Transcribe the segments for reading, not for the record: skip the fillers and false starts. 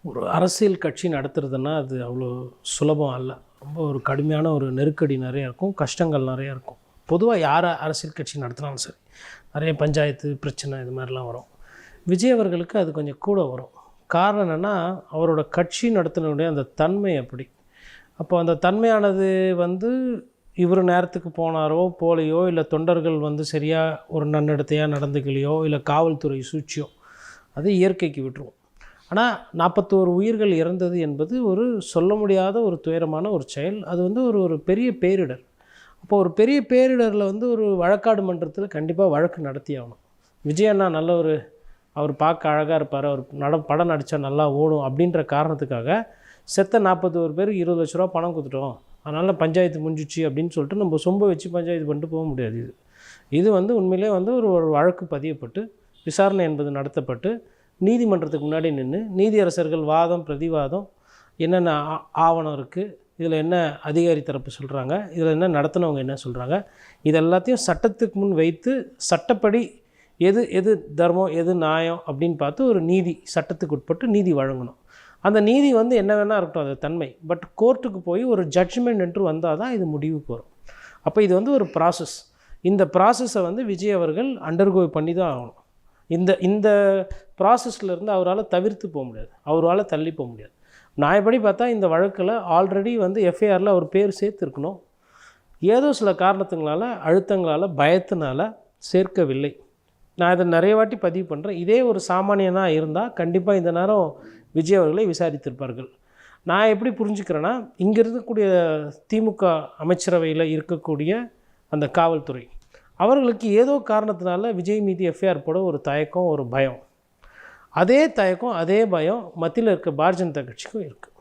ஒரு அரசியல் கட்சி நடத்துறதுன்னா அது அவ்வளோ சுலபம் அல்ல. ரொம்ப ஒரு கடுமையான ஒரு நெருக்கடி நிறையா இருக்கும், கஷ்டங்கள் நிறையா இருக்கும். பொதுவாக யார் அரசியல் கட்சி நடத்தினாலும் சரி நிறைய பஞ்சாயத்து பிரச்சனை இது மாதிரிலாம் வரும். விஜய் அவர்களுக்கு அது கொஞ்சம் கூட வரும். காரணம் என்னென்னா, அவரோட கட்சி நடத்தினுடைய அந்த தன்மை அப்படி. அப்போ அந்த தன்மையானது இவர் நேரத்துக்கு போனாரோ போலையோ, இல்லை தொண்டர்கள் சரியாக ஒரு நன்னடத்தையாக நடந்துக்கலையோ, இல்லை காவல்துறை சூழ்ச்சியோ, அது இயற்கைக்கு விட்டுருவோம். ஆனால் 41 உயிர்கள் இறந்தது என்பது ஒரு சொல்ல முடியாத ஒரு துயரமான ஒரு செயல். அது ஒரு பெரிய பேரிடர். அப்போ ஒரு பெரிய பேரிடரில் ஒரு வழக்காடு மன்றத்தில் கண்டிப்பாக வழக்கு நடத்தி ஆகணும். விஜய் அண்ணா நல்ல அவர் பார்க்க அழகாக இருப்பார், அவர் படம் நடித்தா நல்லா ஓடும் அப்படின்ற காரணத்துக்காக செத்த 41 பேருக்கு 20 லட்ச ரூபா பணம் கொடுத்துட்டோம், அதனால் பஞ்சாயத்து முடிஞ்சிச்சு அப்படின்னு சொல்லிட்டு நம்ம சொம்ப வச்சு பஞ்சாயத்து பண்ணிட்டு போக முடியாது. இது உண்மையிலே ஒரு வழக்கு பதியப்பட்டு விசாரணை என்பது நடத்தப்பட்டு நீதிமன்றத்துக்கு முன்னாடி நின்று நீதியரசர்கள் வாதம் பிரதிவாதம் என்னென்ன ஆவணம் இருக்குது, இதில் என்ன அதிகாரி தரப்பு சொல்கிறாங்க, இதில் என்ன நடத்தினவங்க என்ன சொல்கிறாங்க, இது எல்லாத்தையும் சட்டத்துக்கு முன் வைத்து சட்டப்படி எது எது தர்மம் எது நியாயம் அப்படின்னு பார்த்து ஒரு நீதி சட்டத்துக்கு உட்பட்டு நீதி வழங்கணும். அந்த நீதி என்ன வேணால் இருக்கட்டும், அது தன்மை. பட் கோர்ட்டுக்கு போய் ஒரு ஜட்ஜ்மெண்ட் என்று வந்தால் தான் இது முடிவுக்கு வரும். அப்போ இது ஒரு ப்ராசஸ். இந்த ப்ராசஸை விஜய் அவர்கள் அண்டர்கோ பண்ணி தான் ஆகணும். இந்த ப்ராசஸ்லேருந்து அவரால் தவிர்த்து போக முடியாது, அவரால் தள்ளி போக முடியாது. நான் எப்படி பார்த்தா இந்த வழக்கில் ஆல்ரெடி எஃப்ஐஆரில் அவர் பேர் சேர்த்துருக்கணும். ஏதோ சில காரணத்துங்களால் அழுத்தங்களால் பயத்தினால சேர்க்கவில்லை. நான் இதை நிறைய வாட்டி பதிவு பண்ணுறேன். இதே ஒரு சாமானியனாக இருந்தால் கண்டிப்பாக இந்த நேரம் விஜய் அவர்களை விசாரித்திருப்பார்கள். நான் எப்படி புரிஞ்சுக்கிறேன்னா, இங்கே இருக்கக்கூடிய திமுக அமைச்சரவையில் இருக்கக்கூடிய அந்த காவல்துறை அவர்களுக்கு ஏதோ காரணத்தினால விஜய் மீது எஃப்ஐஆர் போட ஒரு தயக்கம், ஒரு பயம். அதே தயக்கம் அதே பயம் மத்தியில் இருக்க பாரதிய ஜனதா கட்சிக்கும் இருக்குது.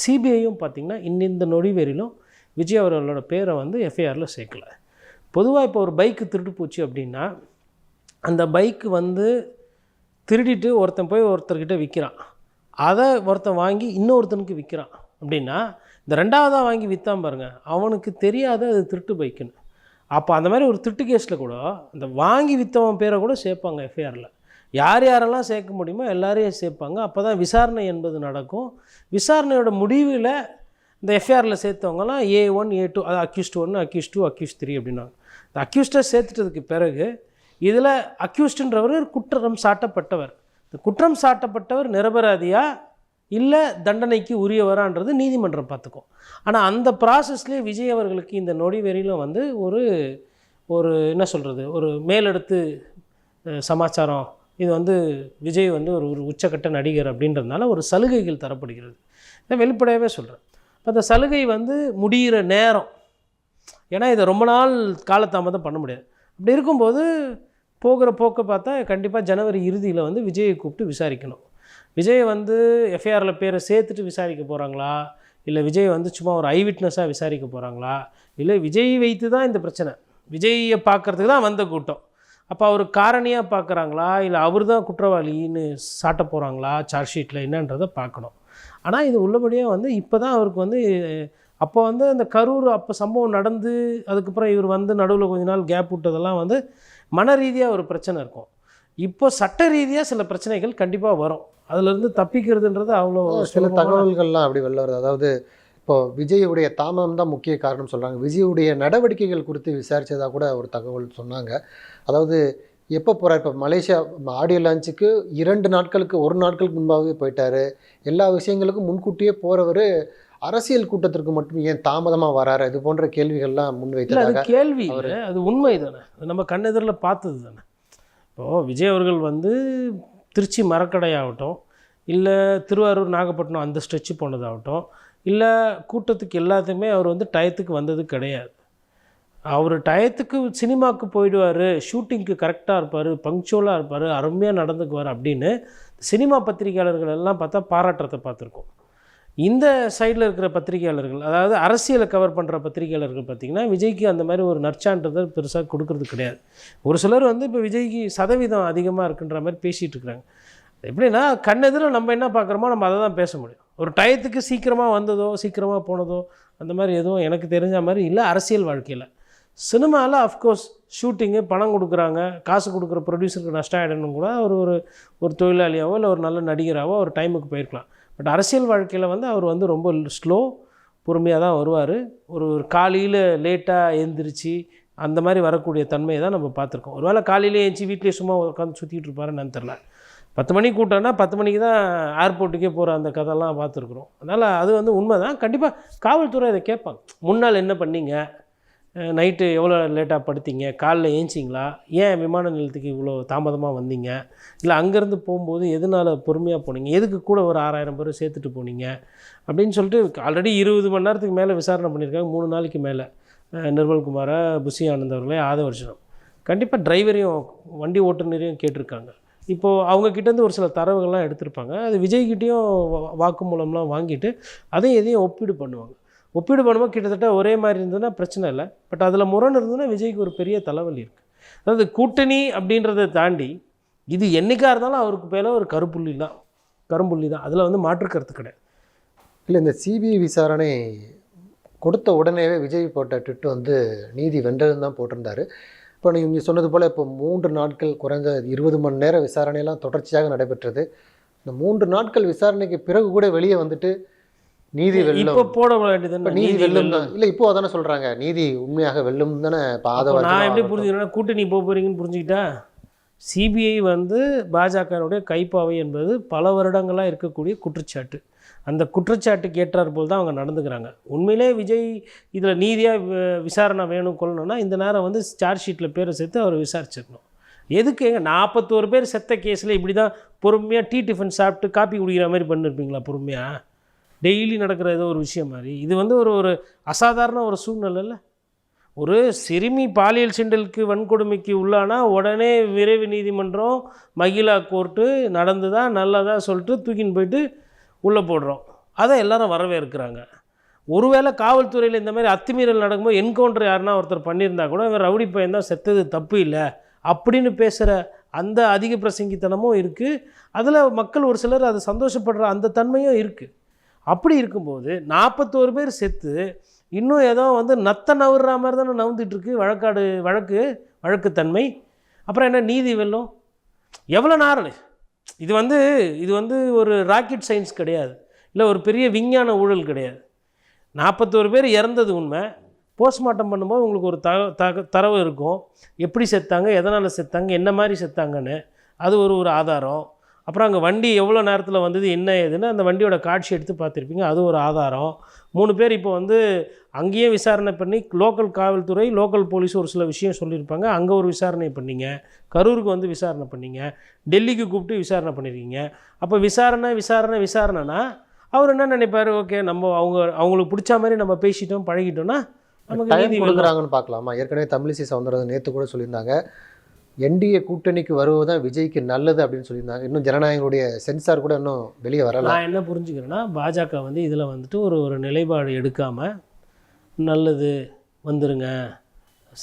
சிபிஐயும் பார்த்திங்கன்னா இந்த நொடி வரையிலும் விஜய் அவர்களோட பேரை எஃப்ஐஆரில் சேர்க்கலை. பொதுவாக இப்போ ஒரு பைக்கு திருட்டு போச்சு அப்படின்னா, அந்த பைக்கு திருடிட்டு ஒருத்தன் போய் ஒருத்தர்கிட்ட விற்கிறான், அதை ஒருத்தன் வாங்கி இன்னொருத்தனுக்கு விற்கிறான் அப்படின்னா, இந்த ரெண்டாவதாக வாங்கி விற்றான் பாருங்கள், அவனுக்கு தெரியாத அது திருட்டு பைக்குன்னு. அப்போ அந்த மாதிரி ஒரு திருட்டு கேஸில் கூட அந்த வாங்கி விற்றவன் பேரை கூட சேர்ப்பாங்க எஃப்ஐஆரில். யார் யாரெல்லாம் சேர்க்க முடியுமோ எல்லாரையும் சேர்ப்பாங்க. அப்போ தான் விசாரணை என்பது நடக்கும். விசாரணையோட முடிவில் இந்த எஃப்ஐஆரில் சேர்த்தவங்கலாம் A1 A2, அது அக்யூஸ்ட் 1 அக்யூஸ்ட் 2 அக்யூஸ்ட் 3 அப்படின்னாங்க. இந்த அக்யூஸ்டை சேர்த்துட்டதுக்கு பிறகு இதில் அக்யூஸ்டுன்றவர் குற்றம் சாட்டப்பட்டவர். இந்த குற்றம் சாட்டப்பட்டவர் நிரபராதியா இல்லை தண்டனைக்கு உரியவரான்றது நீதிமன்றம் பார்த்துக்கும். ஆனால் அந்த ப்ராசஸ்லேயே விஜய் அவர்களுக்கு இந்த நொடி வெறியிலும் ஒரு என்ன சொல்கிறது, ஒரு மேலெடுத்து சமாச்சாரம், இது விஜய் ஒரு உச்சக்கட்ட நடிகர் அப்படின்றதுனால ஒரு சலுகைகள் தரப்படுகிறது. இதை வெளிப்படையாகவே சொல்கிறேன். இப்போ அந்த சலுகை முடிகிற நேரம், ஏன்னா இதை ரொம்ப நாள் காலதாமதம் பண்ண முடியாது. அப்படி இருக்கும்போது போகிற போக்க பார்த்தா கண்டிப்பாக ஜனவரி இறுதியில் விஜயை கூப்பிட்டு விசாரிக்கணும். விஜய் எஃப்ஐஆரில் பேரை சேர்த்துட்டு விசாரிக்க போகிறாங்களா, இல்லை விஜய் சும்மா ஒரு ஐவிட்னஸாக விசாரிக்க போகிறாங்களா, இல்லை விஜய் வைத்து தான் இந்த பிரச்சனை, விஜயை பார்க்குறதுக்கு தான் வந்த கூட்டம், அப்போ அவர் காரணியாக பார்க்குறாங்களா, இல்லை அவர் தான் குற்றவாளின்னு சாட்ட போகிறாங்களா சார்ஜ் ஷீட்டில் என்னன்றதை பார்க்கணும். ஆனால் இது உள்ளபடியாக இப்போ தான் அவருக்கு அப்போ அந்த கரூர் அப்போ சம்பவம் நடந்து அதுக்கப்புறம் இவர் நடுவில் கொஞ்ச நாள் கேப் விட்டதெல்லாம் மன ரீதியாக ஒரு பிரச்சனை இருக்கும். இப்போ சட்ட ரீதியாக சில பிரச்சனைகள் கண்டிப்பாக வரும். அதிலிருந்து தப்பிக்கிறதுன்றது அவ்வளோ சில தகவல்கள்லாம் அப்படி வெளில வருது. அதாவது இப்போது விஜயுடைய தாமதம் தான் முக்கிய காரணம் சொல்கிறாங்க. விஜயுடைய நடவடிக்கைகள் குறித்து விசாரித்ததாக கூட ஒரு தகவல் சொன்னாங்க. அதாவது எப்போ போகிறார், இப்போ மலேசியா ஆடியோ லான்ச்சுக்கு 2 நாட்களுக்கு 1 நாட்களுக்கு முன்பாகவே போயிட்டார். எல்லா விஷயங்களுக்கும் முன்கூட்டியே போகிறவர் அரசியல் கூட்டத்திற்கு மட்டும் ஏன் தாமதமாக வராரு, இது போன்ற கேள்விகள்லாம் முன்வைத்தாங்க. கேள்வி அது உண்மை தானே, நம்ம கண்ணெதிரில் பார்த்தது தானே. இப்போது விஜய் அவர்கள் திருச்சி மரக்கடையாகட்டும், இல்லை திருவாரூர் நாகப்பட்டினம் அந்த ஸ்ட்ரெச்சு போனதாகட்டும், இல்லை கூட்டத்துக்கு எல்லாத்துக்குமே அவர் டயத்துக்கு வந்தது கிடையாது. அவர் டயத்துக்கு சினிமாவுக்கு போயிடுவார், ஷூட்டிங்க்கு கரெக்டாக இருப்பார், பங்க்சுவலாக இருப்பார், அருமையாக நடந்துக்குவார் அப்படின்னு சினிமா பத்திரிகையாளர்கள் எல்லாம் பார்த்தா பாராட்டுறதை பார்த்துருக்கோம். இந்த சைடில் இருக்கிற பத்திரிகையாளர்கள், அதாவது அரசியலை கவர் பண்ணுற பத்திரிகையாளர்கள் பார்த்திங்கன்னா விஜய்க்கு அந்த மாதிரி ஒரு நற்சான்றிதழ் பெருசாக கொடுக்கறது கிடையாது. ஒரு சிலர் இப்போ விஜய்க்கு சதவீதம் அதிகமாக இருக்குன்ற மாதிரி பேசிகிட்டு இருக்கிறாங்க. எப்படின்னா கண்ணெதில் நம்ம என்ன பார்க்குறோமோ நம்ம அதை தான் பேச முடியும். ஒரு டயத்துக்கு சீக்கிரமாக வந்ததோ சீக்கிரமாக போனதோ அந்த மாதிரி எதுவும் எனக்கு தெரிஞ்ச மாதிரி இல்லை. அரசியல் வாழ்க்கையில் சினிமாவில் அஃப்கோர்ஸ் ஷூட்டிங்கு பணம் கொடுக்குறாங்க, காசு கொடுக்குற ப்ரொடியூசருக்கு நஷ்டம் ஆகிடணும் கூட ஒரு தொழிலாளியாவோ இல்லை ஒரு நல்ல நடிகராகவோ ஒரு டைமுக்கு போயிருக்கலாம். பட் அரசியல் வாழ்க்கையில் வந்து அவர் வந்து ரொம்ப ஸ்லோ, பொறுமையாக தான் வருவார். ஒரு காலையில் லேட்டாக எழுந்திரிச்சு அந்த மாதிரி வரக்கூடிய தன்மையை தான் நம்ம பார்த்துருக்கோம். ஒரு வேளை காலையிலே எழுந்துச்சி வீட்டிலே சும்மா உட்காந்து சுற்றிட்டு இருப்பாருன்னு தெரில. 10 மணிக்கு கூட்டம்னா 10 மணிக்கு தான் ஏர்போர்ட்டுக்கே போகிற அந்த கதைலாம் பார்த்துருக்குறோம். அதனால் அது வந்து உண்மை தான். கண்டிப்பாக காவல்துறை அதை கேட்பாங்க. முன்னாள் என்ன பண்ணீங்க, நைட்டு எவ்வளோ லேட்டாக படுத்தீங்க, காலைல ஏஞ்சிங்களா, ஏன் விமான நிலையத்துக்கு இவ்வளோ தாமதமாக வந்தீங்க, இல்லை அங்கேருந்து போகும்போது எதனால் பொறுமையாக போனீங்க, எதுக்கு கூட ஒரு 6000 பேர் சேர்த்துட்டு போனீங்க அப்படின்னு சொல்லிட்டு ஆல்ரெடி 20 மணி நேரத்துக்கு மேலே விசாரணை பண்ணியிருக்காங்க. 3 நாளைக்கு மேலே நிர்மல்குமாரை, புஷி ஆனந்த் அவர்களே, ஆதவர்ஷனம். கண்டிப்பாக டிரைவரையும் வண்டி ஓட்டுநரையும் கேட்டிருக்காங்க. இப்போது அவங்கக்கிட்டேருந்து ஒரு சில தரவுகள்லாம் எடுத்திருப்பாங்க. அது விஜய்கிட்டையும் வாக்குமூலம்லாம் வாங்கிட்டு அதையும் எதையும் ஒப்பீடு பண்ணுவாங்க. ஒப்பீடு பண்ணும்போது கிட்டத்தட்ட ஒரே மாதிரி இருந்ததுன்னா பிரச்சனை இல்லை. பட் அதில் முரண் இருந்ததுன்னா விஜய்க்கு ஒரு பெரிய தலைவலி இருக்குது. அதாவது கூட்டணி அப்படின்றத தாண்டி இது என்றைக்காக இருந்தாலும் அவருக்கு மேலே ஒரு கரும்புள்ளி தான். அதில் வந்து மாற்று கருத்து கிடையாது. இல்லை, இந்த சிபிஐ விசாரணை கொடுத்த உடனேவே விஜய் போட்ட ட்விட் வந்து நீதி வென்றதுன்னு தான் போட்டிருந்தாரு. இப்போ நீங்கள் சொன்னது போல் இப்போ 3 நாட்கள் குறைஞ்ச 20 மணி நேரம் விசாரணையெல்லாம் தொடர்ச்சியாக நடைபெற்றது. இந்த 3 நாட்கள் விசாரணைக்கு பிறகு கூட வெளியே வந்துட்டு நீதி வெல்லும், இப்போ போட வேண்டியது நீதி வெல்லும் தான். இல்லை, இப்போ அதானே சொல்கிறாங்க, நீதி உண்மையாக வெல்லும் தானே. நான் எப்படி புரிஞ்சுக்கிறேன்னா, கூட்டணி போகிறீங்கன்னு புரிஞ்சுக்கிட்டா, சிபிஐ வந்து பாஜகனுடைய கைப்பாவை என்பது பல வருடங்களாக இருக்கக்கூடிய குற்றச்சாட்டு. அந்த குற்றச்சாட்டுக்கு ஏற்றார் போல் தான் அவங்க நடந்துக்கிறாங்க. உண்மையிலே விஜய் இதில் நீதியாக விசாரணை வேணும் கொள்ளணும்னா இந்த நேரம் வந்து சார்ஜ் ஷீட்டில் பேரை சேர்த்து அவர் விசாரிச்சிருக்கணும். எதுக்கு 41 பேர் செத்த கேஸில் இப்படி தான் பொறுமையாக டிஃபன் சாப்பிட்டு காப்பி குடிக்கிற மாதிரி பண்ணியிருப்பீங்களா? பொறுமையாக டெய்லி நடக்கிற ஏதோ ஒரு விஷயம் மாதிரி. இது வந்து ஒரு அசாதாரண ஒரு சூழ்நிலையில் ஒரு சிறுமி பாலியல் சீண்டலுக்கு வன்கொடுமைக்கு உள்ளானா உடனே விரைவு நீதிமன்றம், மகிழா கோர்ட்டு நடந்துதா நல்லதா சொல்லிட்டு தூக்கின்னு போயிட்டு உள்ளே போடுறோம். அதை எல்லாரும் வரவேற்கிறாங்க. ஒருவேளை காவல்துறையில் இந்த மாதிரி அத்துமீறல் நடக்கும்போது என்கவுண்டர் யாருன்னா ஒருத்தர் பண்ணியிருந்தா கூட இவன் ரவுடி பையன் தான் செத்தது தப்பு இல்லை அப்படின்னு பேசுகிற அந்த அதிக பிரசங்கித்தனமும் இருக்குது. அதில் மக்கள் ஒரு சிலர் அது சந்தோஷப்படுற அந்த தன்மையும் இருக்குது. அப்படி இருக்கும்போது 41 பேர் செத்து இன்னும் ஏதோ வந்து நத்த நவுற மாதிரி தானே நவுந்துட்டுருக்கு வழக்குத்தன்மை. அப்புறம் என்ன நீதி வெல்லும்? எவ்வளோ நேரம் இது வந்து ஒரு ராக்கெட் சயின்ஸ் கிடையாது, இல்லை ஒரு பெரிய விஞ்ஞான ஊழல் கிடையாது. 41 பேர் இறந்தது உண்மை. போஸ்ட்மார்ட்டம் பண்ணும்போது உங்களுக்கு ஒரு தரவு இருக்கும், எப்படி செத்தாங்க, எதனால் செத்தாங்க, என்ன மாதிரி செத்தாங்கன்னு. அது ஒரு ஆதாரம். அப்புறம் அங்கே வண்டி எவ்வளோ நேரத்தில் வந்தது என்ன ஏதுன்னு அந்த வண்டியோட காட்சி எடுத்து பார்த்துருப்பீங்க, அது ஒரு ஆதாரம். 3 பேர் இப்போ வந்து அங்கேயே விசாரணை பண்ணி லோக்கல் காவல்துறை, லோக்கல் போலீஸ் ஒரு சில விஷயம் சொல்லியிருப்பாங்க, அங்கே ஒரு விசாரணை பண்ணிங்க. கரூருக்கு வந்து விசாரணை பண்ணிங்க, டெல்லிக்கு கூப்பிட்டு விசாரணை பண்ணியிருக்கீங்க. அப்போ விசாரணைனா அவர் என்ன நினைப்பார்? ஓகே, நம்ம அவங்களுக்கு பிடிச்ச மாதிரி நம்ம பேசிட்டோம் பழகிட்டோம்னா நமக்கு நீதி கொடுக்குறாங்கன்னு பார்க்கலாமா? ஏற்கனவே தமிழிசை சவுந்தரராஜன் நேற்று கூட சொல்லியிருந்தாங்க, என்டிஏ கூட்டணிக்கு வருவதுதான் விஜய்க்கு நல்லது அப்படின்னு சொல்லியிருந்தாங்க. இன்னும் ஜனநாயகனுடைய சென்சார் கூட இன்னும் வெளியே வரல. நான் என்ன புரிஞ்சுக்கிறேன்னா, பாஜக வந்து இதில் வந்துட்டு ஒரு நிலைப்பாடு எடுக்காமல் நல்லது வந்துருங்க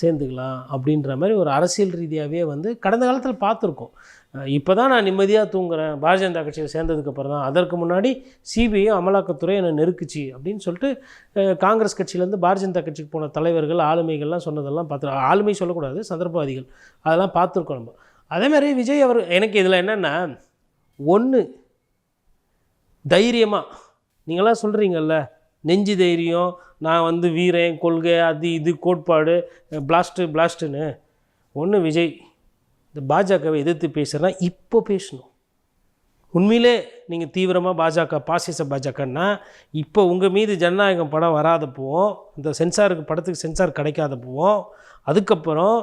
சேர்ந்துக்கலாம் அப்படின்ற மாதிரி ஒரு அரசியல் ரீதியாகவே வந்து கடந்த காலத்தில் பார்த்துருக்கோம். இப்போ தான் நான் நிம்மதியாக தூங்குறேன் பாரதிய ஜனதா கட்சியில் சேர்ந்ததுக்கப்புறம் தான். அதற்கு முன்னாடி சிபிஐ அமலாக்கத்துறை என்னை நெருக்குச்சு அப்படின்னு சொல்லிட்டு காங்கிரஸ் கட்சியிலேருந்து பாரதிய ஜனதா கட்சிக்கு போன தலைவர்கள், ஆளுமைகள்லாம் சொன்னதெல்லாம் பார்த்து, ஆளுமை சொல்லக்கூடாது, சந்தர்ப்பவாதிகள், அதெல்லாம் பார்த்துருக்கோம் நம்ம. அதேமாதிரி விஜய் அவர் எனக்கு இதில் என்னென்னா, ஒன்று தைரியமாக நீங்களாம் சொல்கிறீங்கல்ல, நெஞ்சு தைரியம், நான் வந்து வீரன், கொள்கை, அது இது கோட்பாடு, பிளாஸ்ட்டுன்னு. ஒன்று விஜய் இந்த பாஜகவை எதிர்த்து பேசுகிறனா இப்போ பேசணும். உண்மையிலே நீங்கள் தீவிரமாக பாஜக பாசிச பாஜகன்னா இப்போ உங்கள் மீது ஜனநாயகம் படம் வராதப்போவும், இந்த படத்துக்கு சென்சார் கிடைக்காதப்போவும், அதுக்கப்புறம்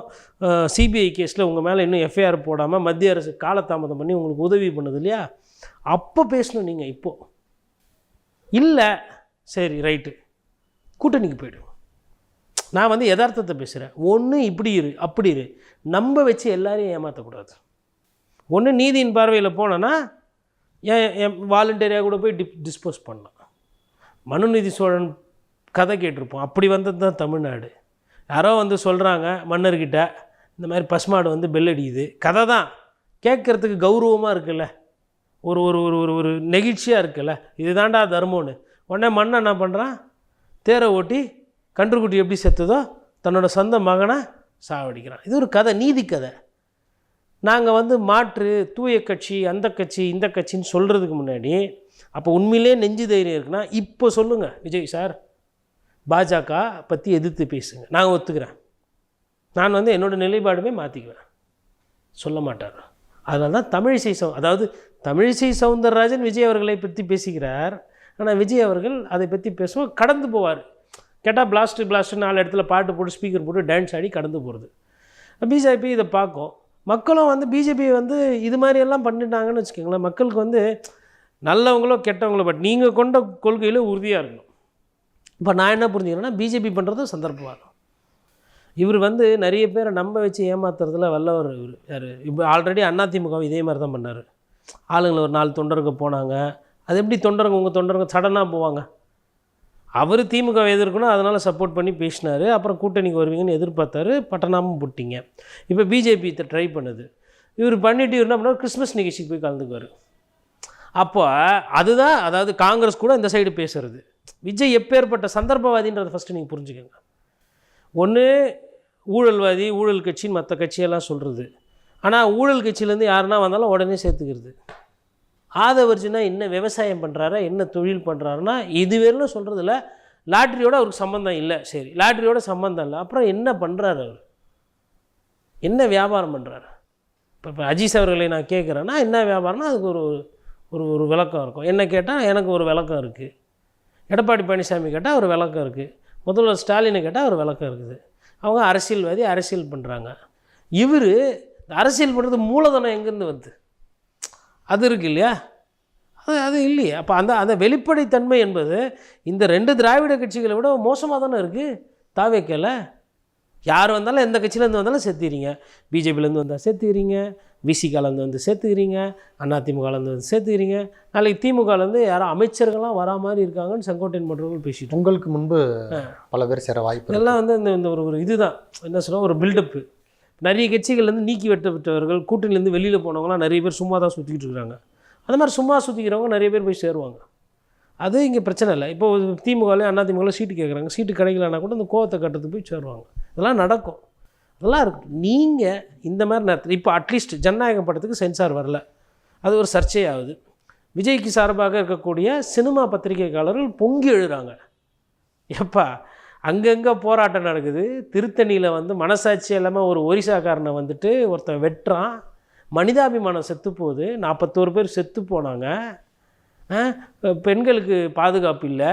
சிபிஐ கேஸில் உங்கள் மேலே இன்னும் எஃப்ஐஆர் போடாமல் மத்திய அரசு காலதாமதம் பண்ணி உங்களுக்கு உதவி பண்ணுது இல்லையா, அப்போ பேசணும் நீங்கள். இப்போது இல்லை, சரி ரைட்டு, கூட்டணிக்கு போய்டும். நான் வந்து யதார்த்தத்தை பேசுகிறேன். ஒன்று இப்படி இரு அப்படி இரு, நம்ப வச்சு எல்லாரையும் ஏமாற்றக்கூடாது. ஒன்று நீதியின் பார்வையில் போனோன்னா ஏன் வாலண்டியராக கூட போய் டிஸ்போஸ் பண்ணலாம். மனுநீதி சோழன் கதை கேட்டிருப்போம், அப்படி வந்தது தான் தமிழ்நாடு. யாரோ வந்து சொல்கிறாங்க மன்னர்கிட்ட, இந்த மாதிரி பசுமாடு வந்து பெல் அடிக்குது, கதை தான் கேட்குறதுக்கு கௌரவமாக இருக்குல்ல, ஒரு ஒரு ஒரு ஒரு நெகிழ்ச்சியாக இருக்குல்ல, இது தாண்டா தர்மம்னு. உடனே மன்னன் என்ன பண்ணுறான், தேரை ஓட்டி கன்றுக்குட்டி எப்படி செத்துதோ தன்னோட சொந்த மகனை சாவடிக்கிறான். இது ஒரு கதை, நீதி கதை. நாங்கள் வந்து மாற்று தூய கட்சி அந்த கட்சி இந்த கட்சின்னு சொல்கிறதுக்கு முன்னாடி அப்போ உண்மையிலே நெஞ்சு தைரியம் இருக்குன்னா இப்போ சொல்லுங்கள் விஜய் சார் பாஜக பற்றி எதிர்த்து பேசுங்க, நான் ஒத்துக்கிறேன், நான் வந்து என்னோடய நிலைப்பாடுமே மாற்றிக்குவேன் சொல்ல மாட்டார். அதனால தான் தமிழிசை சவுந்தரராஜன் விஜய் அவர்களை பற்றி பேசுகிறார். ஆனால் விஜய் அவர்கள் அதை பற்றி பேசுவோம் கடந்து போவார். கேட்டால் பிளாஸ்ட்டு 4 இடத்துல பாட்டு போட்டு ஸ்பீக்கர் போட்டு டான்ஸ் ஆடி கடந்து போகிறது. பிஜேபி இதை பார்க்கும். மக்களும் வந்து பிஜேபி வந்து இது மாதிரியெல்லாம் பண்ணிட்டாங்கன்னு வச்சுக்கோங்களேன். மக்களுக்கு வந்து நல்லவங்களோ கெட்டவங்களோ பட் நீங்கள் கொண்ட கொள்கையில் உறுதியாக இருக்கணும். இப்போ நான் என்ன புரிஞ்சுக்கிறேன்னா பிஜேபி பண்ணுறதும் சந்தர்ப்பவாதம். இவர் வந்து நிறைய பேரை நம்ப வச்சு ஏமாத்துறதுல வல்லவர். இவர் யார்? இப்போ ஆல்ரெடி அதிமுக இதே மாதிரி தான் பண்ணார். ஆளுங்களை ஒரு 4 தொண்டருங்க போனாங்க. அது எப்படி தொண்டருங்க உங்கள் தொண்டருங்க சடனாக போவாங்க? அவர் திமுக எதிர்க்கணும், அதனால் சப்போர்ட் பண்ணி பேசினார். அப்புறம் கூட்டணிக்கு வருவீங்கன்னு எதிர்பார்த்தாரு, பட்டனாமும் போட்டிங்க. இப்போ பிஜேபி ட்ரை பண்ணுது. இவர் பண்ணிவிட்டு இவர் என்ன பண்ணார், கிறிஸ்மஸ் நிகழ்ச்சிக்கு போய் கலந்துக்குவார். அப்போ அதுதான், அதாவது காங்கிரஸ் கூட இந்த சைடு பேசுகிறது. விஜய் எப்பேற்பட்ட சந்தர்ப்பவாதின்றதை ஃபஸ்ட்டு நீங்கள் புரிஞ்சுக்கோங்க. ஒன்று ஊழல்வாதி, ஊழல் கட்சின்னு மற்ற கட்சியெல்லாம் சொல்கிறது. ஆனால் ஊழல் கட்சியிலேருந்து யாருன்னா வந்தாலும் உடனே சேர்த்துக்கிறது. ஆதவர்ஜுனா என்ன விவசாயம் பண்ணுறாரா, என்ன தொழில் பண்ணுறாருன்னா இதுவரையிலும் சொல்கிறதில்ல. லாட்ரியோட அவருக்கு சம்மந்தம் இல்லை. சரி, லாட்ரியோட சம்மந்தம் இல்லை, அப்புறம் என்ன பண்ணுறாரு அவர்? என்ன வியாபாரம் பண்ணுறாரு? இப்போ அஜீஸ் அவர்களை நான் கேட்குறேன்னா என்ன வியாபாரம்னா அதுக்கு ஒரு விளக்கம் இருக்கும். என்ன கேட்டால் எனக்கு ஒரு விளக்கம் இருக்குது. எடப்பாடி பழனிசாமி கேட்டால் ஒரு விளக்கம் இருக்குது. முதல்வர் ஸ்டாலினை கேட்டால் ஒரு விளக்கம் இருக்குது. அவங்க அரசியல்வாதி, அரசியல் பண்ணுறாங்க. இவர் அரசியல் பண்ணுறது மூலதனம் எங்கேருந்து வருது? அது இருக்குது இல்லையா? அது இல்லையே. அப்போ அந்த வெளிப்படைத்தன்மை என்பது இந்த 2 திராவிட கட்சிகளை விட மோசமாக தானே இருக்குது. தாவேக்கல யார் வந்தாலும் எந்த கட்சியிலேருந்து வந்தாலும் சேர்த்துக்கிறீங்க. பிஜேபியிலேருந்து வந்தால் சேர்த்துக்கிறீங்க, விசிகாலேருந்து வந்து சேர்த்துக்கிறீங்க, அதிமுகலேருந்து வந்து சேர்த்துக்கிறீங்க. நாளைக்கு திமுகலேருந்து யாரோ அமைச்சர்கள்லாம் வரா மாதிரி இருக்காங்கன்னு செங்கோட்டையன் மற்றவர்கள் பேசிட்டு உங்களுக்கு முன்பு பல பேர் சேர வாய்ப்பு இதெல்லாம் வந்து இந்த ஒரு இதுதான் என்ன சொல்கிறோம், ஒரு பில்டப்பு. நிறைய கட்சிகள்லேருந்து நீக்கி வெட்டப்பட்டவர்கள், கூட்டணிலேருந்து வெளியில் போனவங்களாம் நிறைய பேர் சும்மா தான் சுற்றிக்கிட்டு இருக்கிறாங்க. அந்த மாதிரி சும்மா சுற்றிக்கிறவங்க நிறைய பேர் போய் சேருவாங்க. அது இங்கே பிரச்சனை இல்லை. இப்போ திமுகவில் அதிமுகவில் சீட்டு கேட்குறாங்க, சீட்டு கிடைக்கலன்னா கூட இந்த கோவத்தை கட்டுறதுக்கு போய் சேருவாங்க. இதெல்லாம் நடக்கும், அதெல்லாம் இருக்கும். நீங்கள் இந்த மாதிரி நேரத்தில் இப்போ அட்லீஸ்ட் ஜனநாயகம் படத்துக்கு சென்சார் வரல, அது ஒரு சர்ச்சையாகுது. விஜய்க்கு சார்பாக இருக்கக்கூடிய சினிமா பத்திரிகைக்காரர்கள் பொங்கி எழுதுறாங்க. எப்பா அங்கங்கே போராட்டம் நடக்குது. திருத்தணியில் வந்து மனசாட்சி இல்லாமல் ஒரு ஒரிசாக்காரனை வந்துட்டு ஒருத்தன் வெட்டுறான், மனிதாபிமானம் செத்து போகுது, 41 பேர் செத்து போனாங்க, பெண்களுக்கு பாதுகாப்பு இல்லை,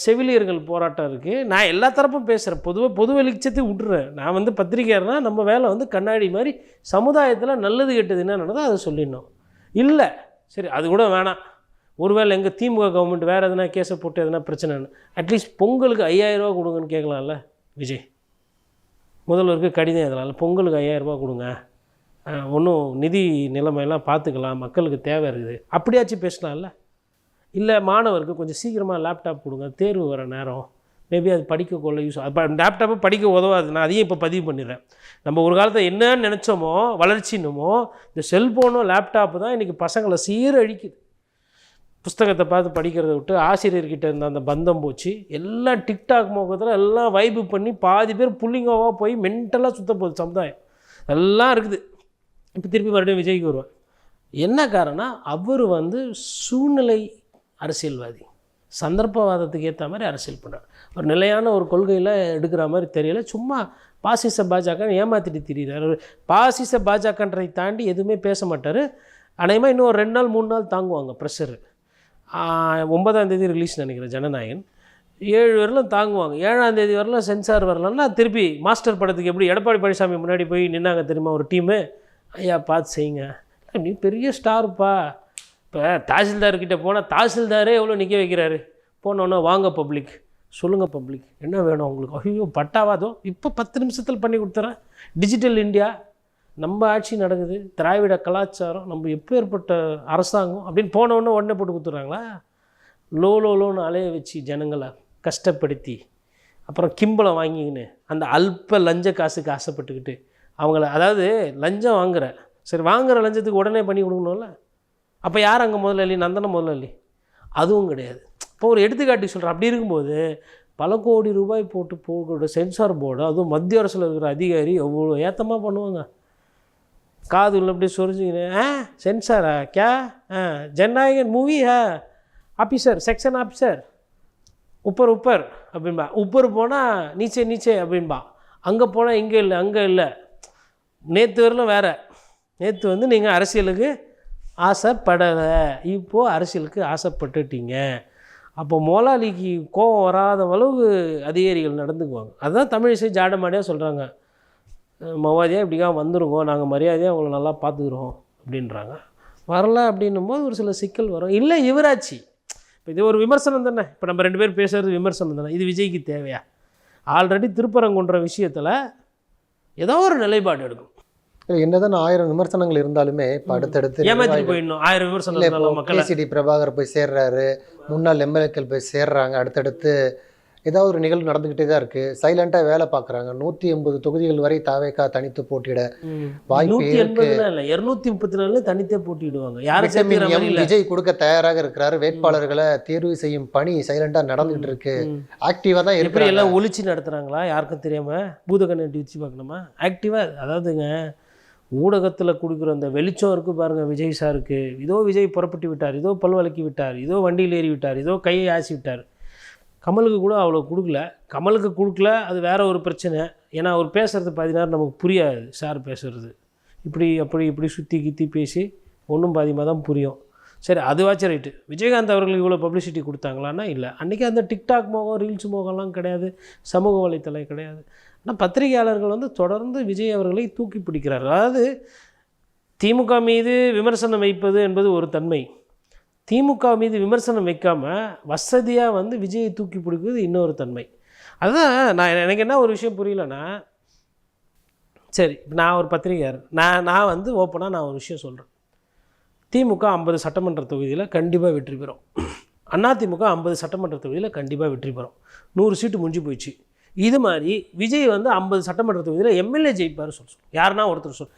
செவிலியர்கள் போராட்டம் இருக்குது. நான் எல்லா தரப்பும் பேசுகிறேன், பொது வெளிச்சத்தை விட்டுறேன். நான் வந்து பத்திரிக்கையார்னா நம்ம வேலை வந்து கண்ணாடி மாதிரி சமுதாயத்தில் நல்லது கெட்டது என்ன நடந்தோ அதை சொல்லிடணும். இல்லை சரி அது கூட வேணாம், ஒருவேளை எங்கள் திமுக கவர்மெண்ட் வேறு எதுனா கேஸை போட்டு எதுனா பிரச்சனைன்னு அட்லீஸ்ட் பொங்கலுக்கு 5000 ரூபா கொடுங்கன்னு கேட்கலாம்ல விஜய். முதல்வருக்கு கடிதம் எதனால பொங்கலுக்கு 5000 ரூபா கொடுங்க, ஒன்றும் நிதி நிலைமையெல்லாம் பார்த்துக்கலாம், மக்களுக்கு தேவை இருக்குது, அப்படியாச்சும் பேசலாம்ல. இல்லை மாணவருக்கு கொஞ்சம் சீக்கிரமாக லேப்டாப் கொடுங்க, தேர்வு வர நேரம், மேபி அது படிக்கக்குள்ள யூஸ். அப்போ லேப்டாப்பை படிக்க உதவாது. நான் அதையும் இப்போ பதிவு பண்ணிடுறேன். நம்ம ஒரு காலத்தில் என்னன்னு நினச்சோமோ வளர்ச்சின்னுமோ இந்த செல்ஃபோனும் லேப்டாப்பு தான் இன்றைக்கி பசங்களை சீரழிக்குது. புஸ்தகத்தை பார்த்து படிக்கிறத விட்டு ஆசிரியர்கிட்ட இருந்த அந்த பந்தம் போச்சு. எல்லாம் டிக்டாக் மோகத்தில் எல்லாம் வைப்பு பண்ணி பாதி பேர் புள்ளிங்கோவாக போய் மென்டலாக சுத்த போகுது சமுதாயம். எல்லாம் இருக்குது. இப்போ திருப்பி மறுபடியும் விஜய்க்கு வருவேன். என்ன காரணம், அவர் வந்து சூழ்நிலை அரசியல்வாதி, சந்தர்ப்பவாதத்துக்கு ஏற்ற மாதிரி அரசியல் பண்ணுறார். ஒரு நிலையான ஒரு கொள்கையில் எடுக்கிற மாதிரி தெரியல, சும்மா பாசிச பாஜக ஏமாற்றிட்டு திரிகிறார். பாசிச பாஜகன்றதை தாண்டி எதுவுமே பேச மாட்டார். அநேகமாக இன்னும் ஒரு 2 நாள் 3 நாள் தாங்குவாங்க ப்ரெஷரு. 9ஆம் தேதி ரிலீஸ் நினைக்கிறேன் ஜனநாயகன். 7 வரலாம் தாங்குவாங்க. 7ஆம் தேதி வரலாம் சென்சார் வரலாம்னா திருப்பி மாஸ்டர் படத்துக்கு எப்படி எடப்பாடி பழனிசாமி முன்னாடி போய் நின்னாங்க தெரியுமா ஒரு டீமு, ஐயா பார்த்து செய்யுங்க, நீ பெரிய ஸ்டார்ப்பா. இப்போ தாசில்தார்கிட்ட போனால் தாசில்தாரே எவ்வளோ நிற்க வைக்கிறாரு. போனோன்னா வாங்க பப்ளிக், சொல்லுங்கள் பப்ளிக் என்ன வேணும் உங்களுக்கு, ஐயோ பட்டாவாதோ இப்போ 10 நிமிஷத்தில் பண்ணி கொடுத்துறேன். டிஜிட்டல் இந்தியா, நம்ம ஆட்சி நடக்குது, திராவிட கலாச்சாரம், நம்ம எப்பேற்பட்ட அரசாங்கம் அப்படின்னு போனோன்னே உடனே போட்டு கொடுத்துட்றாங்களா? லோன்னு அலைய வச்சு ஜனங்களை கஷ்டப்படுத்தி அப்புறம் கிம்பளம் வாங்கிக்கின்னு அந்த அல்ப லஞ்ச காசுக்கு ஆசைப்பட்டுக்கிட்டு அவங்கள, அதாவது லஞ்சம் வாங்குற, சரி வாங்குகிற லஞ்சத்துக்கு உடனே பண்ணி கொடுக்கணும்ல. அப்போ யார் அங்கே முதலாளி? நந்தன முதலாளி? அதுவும் கிடையாது. இப்போ ஒரு எடுத்துக்காட்டி சொல்கிறேன். அப்படி இருக்கும்போது பல கோடி ரூபாய் போட்டு போகிற சென்சார் போர்டு, அதுவும் மத்திய அரசில் இருக்கிற அதிகாரி எவ்வளோ ஏற்றமாக பண்ணுவாங்க. காது உள்ள அப்படியே சொரிஞ்சுக்கிறேன் சென்சாரா கே Jananayagan movie officer section officer உப்பர் உப்பர் அப்படின்பா. உப்பர் போனால் நீச்சே நீச்சே அப்படின்பா. அங்கே போனால் இங்கே இல்லை அங்கே இல்லை. நேற்று வரலாம் வேறு. நேற்று வந்து நீங்கள் அரசியலுக்கு ஆசைப்படலை, இப்போது அரசியலுக்கு ஆசைப்பட்டுட்டீங்க. அப்போ மோலாலிக்கு கோபம் வராத அளவுக்கு அதிகாரிகள் நடந்துக்குவாங்க. அதுதான் தமிழிசை ஜாடமாடியாக சொல்கிறாங்க, மவாதியாக இப்படிக்காக வந்துருங்க, நாங்கள் மரியாதையாக அவங்கள நல்லா பார்த்துக்குறோம் அப்படின்றாங்க. வரல அப்படின்னும் போது ஒரு சில சிக்கல் வரும். இல்லை இவராட்சி, இப்போ இது ஒரு விமர்சனம் தானே. இப்போ நம்ம 2 பேர் பேசுகிறது விமர்சனம் தானே. இது விஜய்க்கு தேவையா? ஆல்ரெடி திருப்பரங்குன்ற விஷயத்தில் ஏதோ ஒரு நிலைப்பாடு எடுக்கும். என்னதான் 1000 விமர்சனங்கள் இருந்தாலுமே இப்போ அடுத்தடுத்து ஏமாத்திட்டு போயிடணும். 1000 விமர்சனம் இருந்தாலும் மக்கள். கேசிடி பிரபாகர் போய் சேர்றாரு, முன்னாள் எம்எல்ஏக்கள் போய் சேர்றாங்க, அடுத்தடுத்து ஏதாவது ஒரு நிகழ்வு நடந்துக்கிட்டே தான் இருக்குது. சைலண்ட்டாக வேலை பார்க்குறாங்க. 180 தொகுதிகள் வரை தாவேக்கா தனித்து போட்டியிட வாய்ப்பு இருக்கு. 234 தனித்தே போட்டிடுவாங்க. யாரும் விஜய் கொடுக்க தயாராக இருக்கிறாரு. வேட்பாளர்களை தேர்வு செய்யும் பணி சைலண்டாக நடந்துகிட்டு இருக்கு. ஆக்டிவாக தான் எப்படி எல்லாம் ஒழிச்சு நடத்துகிறாங்களா யாருக்கும் தெரியாமல் பூதகண்ணை வச்சு பார்க்கணுமா? ஆக்டிவாக, அதாவதுங்க ஊடகத்தில் கொடுக்குற அந்த வெளிச்சம் இருக்குது பாருங்கள் விஜய் சாருக்கு. இதோ விஜய் புறப்பட்டு விட்டார், இதோ பல்வலக்கி விட்டார், இதோ வண்டியில் ஏறி விட்டார், இதோ கையை ஆசி விட்டார். கமலுக்கு கூட அவ்வளோ கொடுக்கல. கமலுக்கு கொடுக்கல, அது வேறு ஒரு பிரச்சனை. ஏன்னா அவர் பேசுகிறது 10 நேரம் நமக்கு புரியாது. சார் பேசுகிறது இப்படி அப்படி இப்படி சுற்றி கித்தி பேசி ஒன்றும் பாதிமாக தான் புரியும். சரி, அதுவாச்சும் ரைட்டு. விஜயகாந்த் அவர்களுக்கு இவ்வளோ பப்ளிசிட்டி கொடுத்தாங்களான்னா இல்லை. அன்றைக்கி அந்த டிக்டாக் மோகம், ரீல்ஸ் மோகம்லாம் கிடையாது, சமூக வலைத்தளம் கிடையாது. ஆனால் பத்திரிகையாளர்கள் வந்து தொடர்ந்து விஜய் அவர்களை தூக்கி பிடிக்கிறார். அதாவது திமுக மீது விமர்சனம் வைப்பது என்பது ஒரு தன்மை, திமுக மீது விமர்சனம் வைக்காமல் வசதியாக வந்து விஜயை தூக்கி பிடிக்கிறது இன்னொரு தன்மை. அதுதான் எனக்கு என்ன ஒரு விஷயம் புரியலன்னா, சரி நான் ஒரு பத்திரிகையார், நான் வந்து ஓப்பனாக நான் ஒரு விஷயம் சொல்கிறேன். திமுக 50 சட்டமன்ற தொகுதியில் கண்டிப்பாக வெற்றி பெறும். அதிமுக 50 சட்டமன்ற தொகுதியில் கண்டிப்பாக வெற்றி பெறும். 100 சீட்டு முடிஞ்சு போயிடுச்சு. இது மாதிரி விஜய் வந்து 50 சட்டமன்ற தொகுதியில் எம்எல்ஏ ஜெயிப்பார் சொல்லுவோம். யாருன்னா ஒருத்தர்